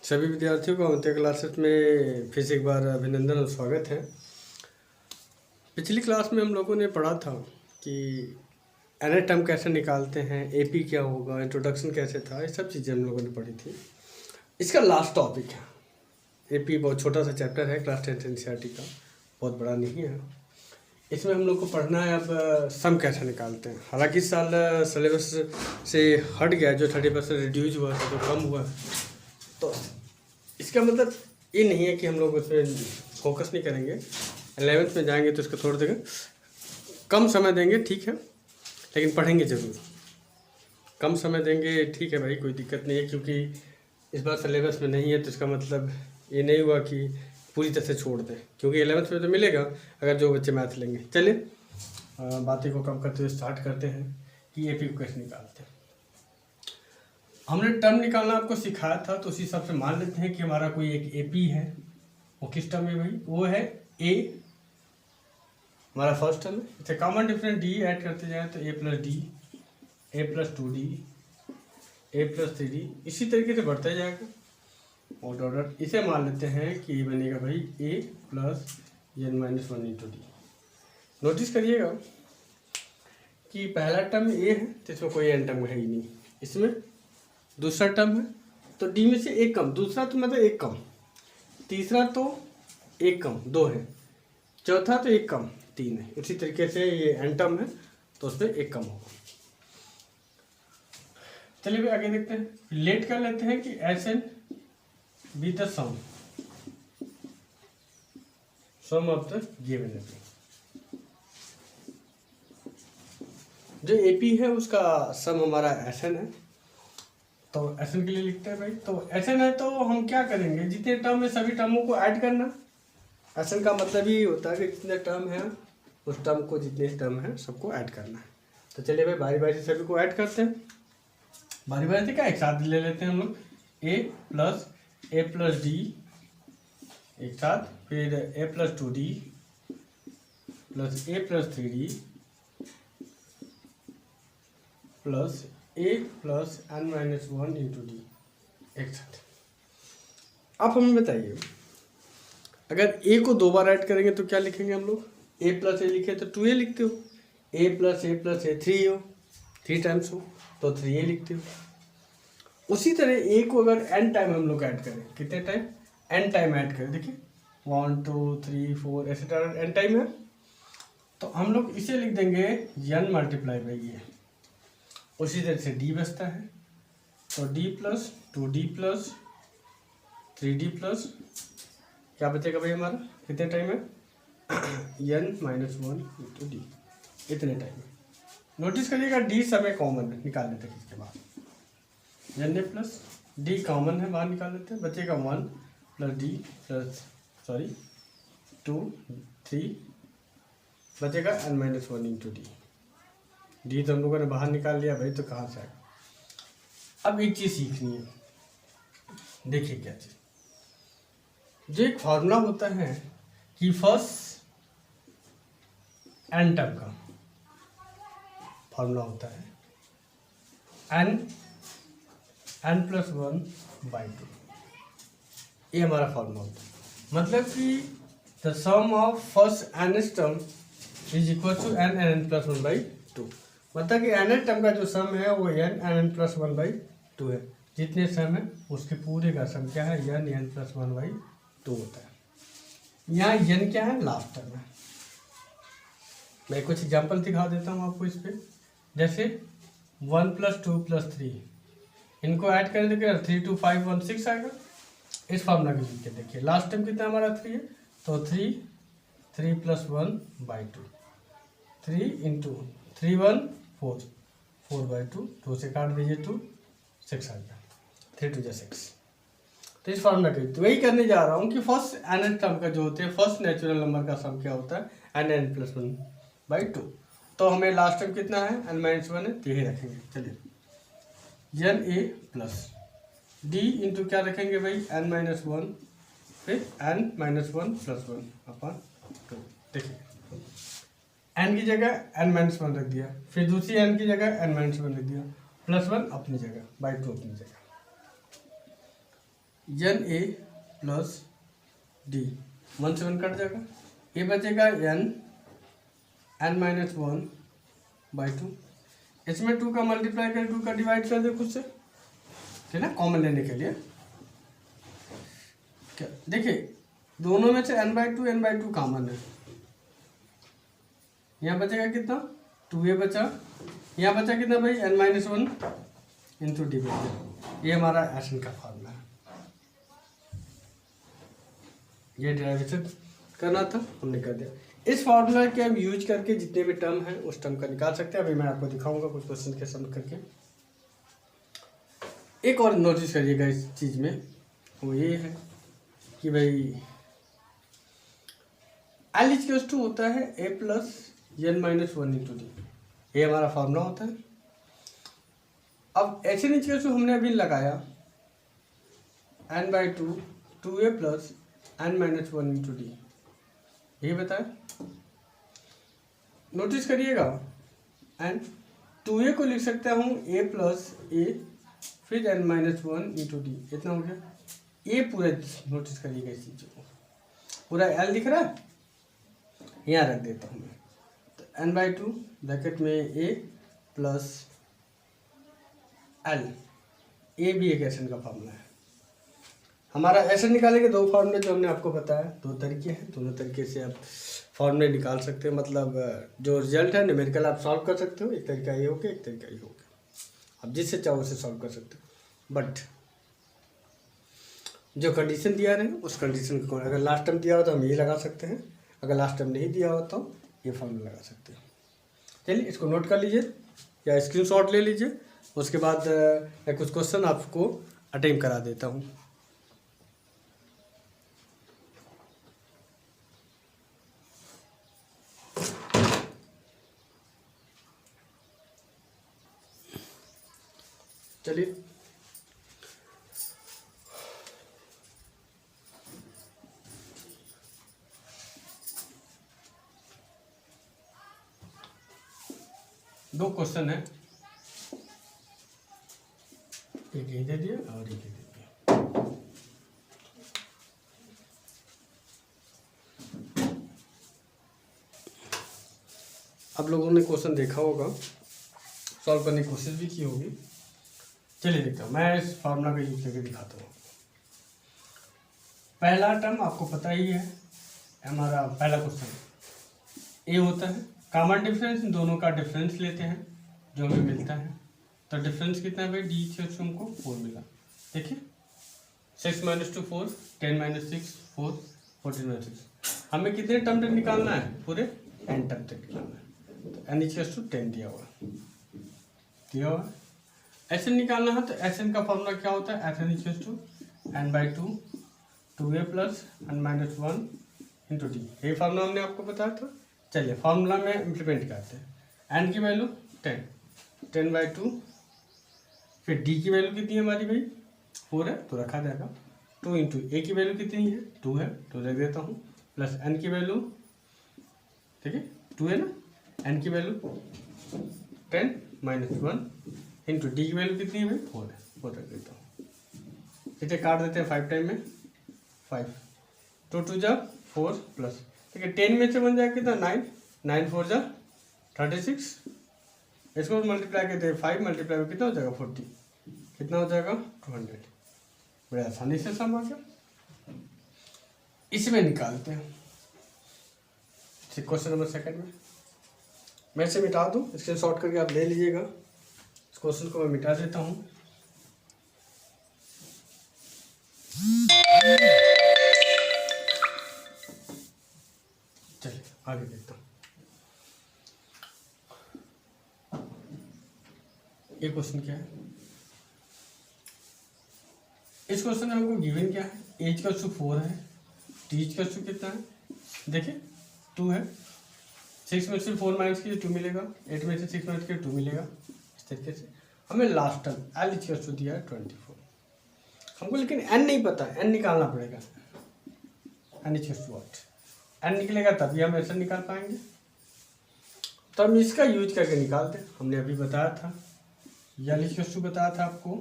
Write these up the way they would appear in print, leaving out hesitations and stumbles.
सभी विद्यार्थियों को अवंतिका क्लासेस में फिर से एक बार अभिनंदन और स्वागत है। पिछली क्लास में हम लोगों ने पढ़ा था कि एनए टर्म कैसे निकालते हैं, एपी क्या होगा, इंट्रोडक्शन कैसे था, ये सब चीज़ें हम लोगों ने पढ़ी थी। इसका लास्ट टॉपिक है। एपी बहुत छोटा सा चैप्टर है, क्लास 10 एनसीईआरटी का, बहुत बड़ा नहीं है। इसमें हम लोग को पढ़ना है अब सम कैसे निकालते हैं। हालांकि इस साल सिलेबस से हट गया, जो 30% रिड्यूज हुआ था, तो कम हुआ। तो इसका मतलब ये नहीं है कि हम लोग उस पर फोकस नहीं करेंगे। 11th में जाएंगे तो इसका थोड़ा देर कम समय देंगे, ठीक है, लेकिन पढ़ेंगे ज़रूर। कम समय देंगे, ठीक है भाई, कोई दिक्कत नहीं है, क्योंकि इस बार सिलेबस में नहीं है तो इसका मतलब ये नहीं हुआ कि पूरी तरह से छोड़ दें, क्योंकि 11th में तो मिलेगा अगर जो बच्चे मैथ लेंगे। चलिए बातें को कम करते हुए स्टार्ट करते हैं कि एपी को कैसे निकालते हैं। हमने टर्म निकालना आपको सिखाया था, तो उसी हिसाब से मान लेते हैं कि हमारा कोई एक एपी है। वो किस टर्म है भाई? वो है ए, हमारा फर्स्ट टर्म है। इसे कॉमन डिफरेंस डी ऐड करते जाए तो ए प्लस डी, ए प्लस 2d, ए प्लस 3d, इसी तरीके से बढ़ता जाएगा और ऑर्डर। इसे मान लेते हैं कि ये बनेगा भाई a plus n minus 1 into d. Notice करिएगा कि पहला टर्म ए है तो इसमें कोई एन टर्म है ही नहीं। इसमें दूसरा टर्म है तो डी में से एक कम, दूसरा तो मतलब एक कम, तीसरा तो एक कम, 2 है, चौथा तो एक कम, 3 है। इसी तरीके से ये एन टर्म है तो उसमें एक कम होगा। चलिए भी आगे देखते हैं। लेट कर लेते हैं कि S N B the sum of the given AP. जो एपी है उसका सम हमारा एस एन है, तो एस एन के लिए लिखते हैं भाई। तो एस एन है तो हम क्या करेंगे, जितने टर्म है सभी टर्मों को ऐड करना। एस एन का मतलब ही होता है कि जितने टर्म है उस टर्म को, जितने टर्म है सबको ऐड करना है। तो चलिए भाई बारी बारी से सभी को ऐड करते हैं। बारी बारी से क्या, एक साथ ले लेते हैं हम लोग। ए प्लस डी एक साथ, फिर a plus 2d plus a plus 3d plus a plus n minus 1 into d एक साथ। अब हमें बताइए, अगर ए को 2 बार ऐड करेंगे तो क्या लिखेंगे हम लोग? ए प्लस ए लिखे तो 2a लिखते हो, ए प्लस ए 3 हो, 3 टाइम्स हो तो 3a लिखते हो। उसी तरह ए को अगर n टाइम हम लोग ऐड करें, कितने टाइम? n टाइम ऐड करें, देखिए 1 2 3 4 ऐसे n टाइम है, तो हम लोग इसे लिख देंगे n मल्टीप्लाई बाई ए। उसी तरह से d बचता है, तो d plus 2d plus 3d plus क्या बचेगा भाई हमारा? कितने टाइम है? n माइनस 1 इंटू डी, इतने टाइम है। नोटिस करिएगा d समय कॉमन है, निकाल लेते हैं इसके बाद। n प्लस d कॉमन है, बाहर निकाल लेते हैं, बचेगा 1 प्लस d प्लस 2 3 बचेगा n minus 1 into D. D तो हम लोगों ने बाहर निकाल लिया भाई, तो कहाँ से आएगा? अब एक चीज़ सीखनी है, देखिए क्या चीज़। जो एक फॉर्मूला होता है कि फर्स्ट एन टर्म का फॉर्मूला होता है n प्लस 1 बाई 2, ये हमारा फॉर्मूला होता है। मतलब कि the sum of first N term is equal to n plus 1 by 2। मतलब कि एन टर्म का जो सम है वो n प्लस 1 बाई 2 है। जितने सम है उसके पूरे का सम क्या है? n प्लस 1 बाई 2 होता है। यहाँ n क्या है? लास्ट टर्म है। मैं कुछ एग्जांपल दिखा देता हूँ आपको इस पर। जैसे 1 प्लस 2 प्लस 3, इनको ऐड करें तो क्या 3 2 5 1 6 आएगा। इस फॉर्मूला के लिख के देखिए, लास्ट टाइम कितना हमारा 3 है, तो 3 प्लस 1 बाई 2, 3 इंटू 3 1 4 बाई 2, 2 से काट दीजिए 2 6 आ गया, 3 2 6। तो इस फॉर्मूला के तो वही करने जा रहा हूँ कि फर्स्ट एन टर्म का जो होते हैं, फर्स्ट नेचुरल नंबर का सम क्या होता है? n plus 1 by 2। तो हमें लास्ट टाइम कितना है? n माइनस 1 है, तो यही रखेंगे। चलिए n a plus d into क्या रखेंगे भाई? n माइनस 1, फिर n माइनस 1 प्लस 1 अपन 2। देखिए n की जगह n माइनस 1 रख दिया, फिर दूसरी n की जगह n माइनस 1 रख दिया, प्लस 1 अपनी जगह, बाई 2 अपनी जगह। एन ए प्लस डी, 1 से 1 कट जाएगा, ये बचेगा एन माइनस 1/2। इसमें 2 का मल्टीप्लाई कर 2 का डिवाइड कर दे खुद से, ठीक है ना, कॉमन लेने के लिए। क्या देखिए, दोनों में से n/2 कॉमन है, यहाँ बचेगा कितना 2a बचा, यहाँ बचा कितना भाई n-1 इंटू डी बचा। ये हमारा एशन का फॉर्मूला है, ये डेरिवेशन करना था, हमने कर दिया। इस फार्मूला के हम यूज करके जितने भी टर्म है उस टर्म का निकाल सकते हैं। अभी मैं आपको दिखाऊंगा कुछ क्वेश्चन के सॉल्व करके। एक और नोटिस करिएगा इस चीज़ में, वो ये है कि भाई L होता है a plus n-1 into D, ये हमारा फार्मूला होता है। अब H हमने अभी लगाया n/2 2a plus n-1 into D, ये बताया। नोटिस करिएगा, एंड 2a को लिख सकता हूँ a प्लस a फिर n-1 इंटू डी, इतना हो गया। ये पूरा नोटिस करिएगा इस चीज़ को, पूरा l दिख रहा है, यहाँ रख देता हूँ मैं। तो n/2 ब्रैकेट में a प्लस l, ए भी एक एशन का फार्मूला है। हमारा एशन निकालने के 2 फार्मूले जो हमने आपको बताया, 2 तरीके हैं, दोनों तरीके से आप फार्मूले निकाल सकते हैं। मतलब जो रिजल्ट है न्यूमेरिकल आप सॉल्व कर सकते हो, एक तरीका ये हो गया, एक तरीका ये हो गया, आप जिससे चाहो उसे सॉल्व कर सकते हो। बट जो कंडीशन दिया रहे उस कंडीशन को, अगर लास्ट टाइम दिया हो तो हम ये लगा सकते हैं, अगर लास्ट टाइम नहीं दिया हो तो ये फार्मूला लगा सकते हैं। चलिए इसको नोट कर लीजिए या स्क्रीनशॉट ले लीजिए, उसके बाद मैं कुछ क्वेश्चन आपको अटेम्प्ट करा देता हूँ। चलिए दो क्वेश्चन है, एक ये दे दिया और एक ये दे दिया। आप लोगों ने क्वेश्चन देखा होगा, सॉल्व करने की कोशिश भी की होगी। चलिए देखता हूँ, मैं इस फार्मूला का यूज करके दिखाता हूँ। पहला टर्म आपको पता ही है, हमारा पहला क्वेश्चन ए होता है, कॉमन डिफरेंस, इन दोनों का डिफरेंस लेते हैं जो हमें मिलता है। तो डिफरेंस कितना है भाई, डी से हमको 4 मिला। देखिए 6 - 2 4, 10 - 6 4, 14 - 6, हमें कितने टर्म तक निकालना है, पूरे n टर्म तक निकालना है। तो n = 10 दिया हुआ है। एस एन निकालना है, तो एस एन का फॉर्मूला क्या होता है, S N = n/2 2a plus n-1 into D, ये फार्मूला हमने आपको बताया था। चलिए फार्मूला में इम्प्लीमेंट करते हैं। n की वैल्यू 10/2, फिर डी की वैल्यू कितनी है हमारी भाई 4 है तो रखा जाएगा। 2 इंटू ए की वैल्यू कितनी है 2 है तो रख देता हूँ, प्लस एन की वैल्यू, ठीक है 2 है ना, एन की वैल्यू 10 - 1 इंटू डी की वैल्यू कितनी है भाई 4 है, 4 रख देता हूँ। इसे काट देते हैं 5 टाइम में 5, 2 2 जा 4 प्लस, ठीक है 10 में से बन जाएगा कितना 9, 9 4 जा 36, इसको मल्टीप्लाई करते हैं 5 मल्टीप्लाई में कितना हो जाएगा 40, कितना हो जाएगा 200। बड़े आसानी से सम आ गया। इसमें निकालते हैं क्वेश्चन नंबर 2 में। मैं इसे मिटा दूँ, इसके शॉर्ट करके आप ले लीजिएगा। इस क्वेश्चन को मैं मिटा देता हूँ। चलिए आगे देखता हूँ। ये क्वेश्चन क्या है, इस क्वेश्चन में हमको गिवन क्या है, एज का 4 है, टीच का कितना है देखिए 2 है, 6 में से 4 माइनस कीजिए 2 मिलेगा, 8 में से 6 माइनस कीजिए 2 मिलेगा। इस तरीके से हमें लास्ट टर्म एल इज का दिया है 24 हमको, लेकिन एन नहीं पता, एन निकालना पड़ेगा। एन इज वॉट, एन निकलेगा तभी हम ऐसा निकाल पाएंगे। तो हम इसका यूज करके निकालते हैं। हमने अभी बताया था, एल इज बताया था आपको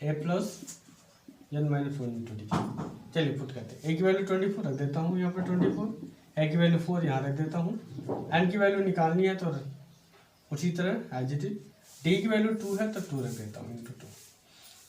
a plus n minus one into D. चलिए पुट करते हैं। ए की वैल्यू 24 रख देता हूँ यहाँ पे 24, ए की वैल्यू 4 यहाँ रख देता हूँ। एन की वैल्यू निकालनी है तो उसी तरह एज इट इज। डी की वैल्यू 2 है तो 2 रख देता हूँ इंटू 2।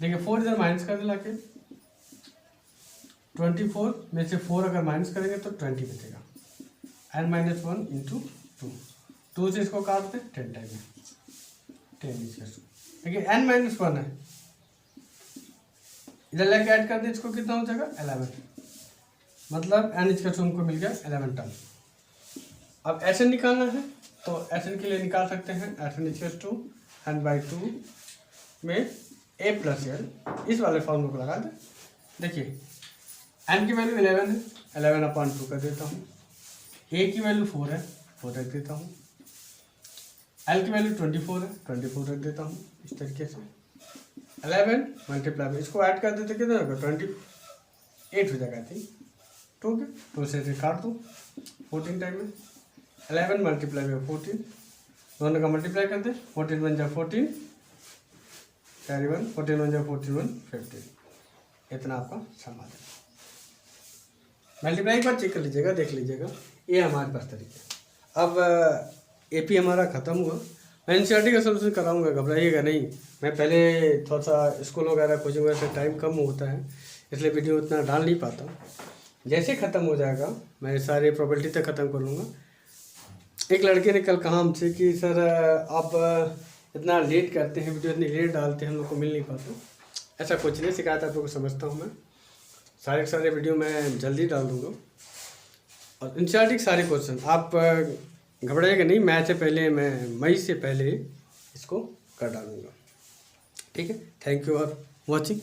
देखिए 4 इधर माइनस कर दिला के 24 में से 4 अगर माइनस करेंगे तो 20 बचेगा। n माइनस वन इंटू 2 से इसको काट दें 10 टाइम में 10 देखिए n माइनस वन है, इधर लेके ऐड कर दे इसको कितना हो जाएगा 11, मतलब n इसका हमको मिल गया 11 टर्म। अब Sn निकालना है तो Sn के लिए निकाल सकते हैं। Sn इक्वल्स टू n/2 में a प्लस l, इस वाले फॉर्मूले को लगा दें। देखिए n की वैल्यू 11 है, 11/2 कर देता हूँ। a की वैल्यू 4 है, 4 रख देता हूँ। l की वैल्यू 24 है, 24 रख देता हूँ। इस तरीके से 11 मल्टीप्लाई में इसको ऐड कर देते कितना होगा 28 हो जाएगा थी। ठीक है, तो उसे काट दो 14 टाइम में 11 मल्टीप्लाई में 14, दोनों का मल्टीप्लाई कर दे 14 1 जा 14 कैरी 1, 14 1 जा 41 15, इतना आपका समा देगा। मल्टीप्लाई एक बार चेक कर लीजिएगा, देख लीजिएगा, ये हमारे पास तरीके। अब एपी हमारा ख़त्म हुआ, मैं एनसीईआरटी का सोल्यूशन कराऊंगा, घबराइएगा नहीं। मैं पहले थोड़ा सा स्कूल वगैरह कोचिंग वगैरह से टाइम कम होता है, इसलिए वीडियो उतना डाल नहीं पाता। जैसे ख़त्म हो जाएगा मैं सारे प्रॉपर्टी तक ख़त्म कर लूँगा। एक लड़के ने कल कहा हमसे कि सर आप इतना लेट करते हैं वीडियो, इतनी लेट डालते हैं, हम लोग को मिल नहीं पाता। ऐसा कुछ नहीं, शिकायत आप लोग को समझता हूँ मैं। सारे के सारे वीडियो मैं जल्दी डाल दूँगा और एनसीईआरटी के सारे क्वेश्चन आप घबराइएगा नहीं, मैच से पहले मैं मई से पहले इसको कर डालूँगा। ठीक है, थैंक यू फॉर वॉचिंग।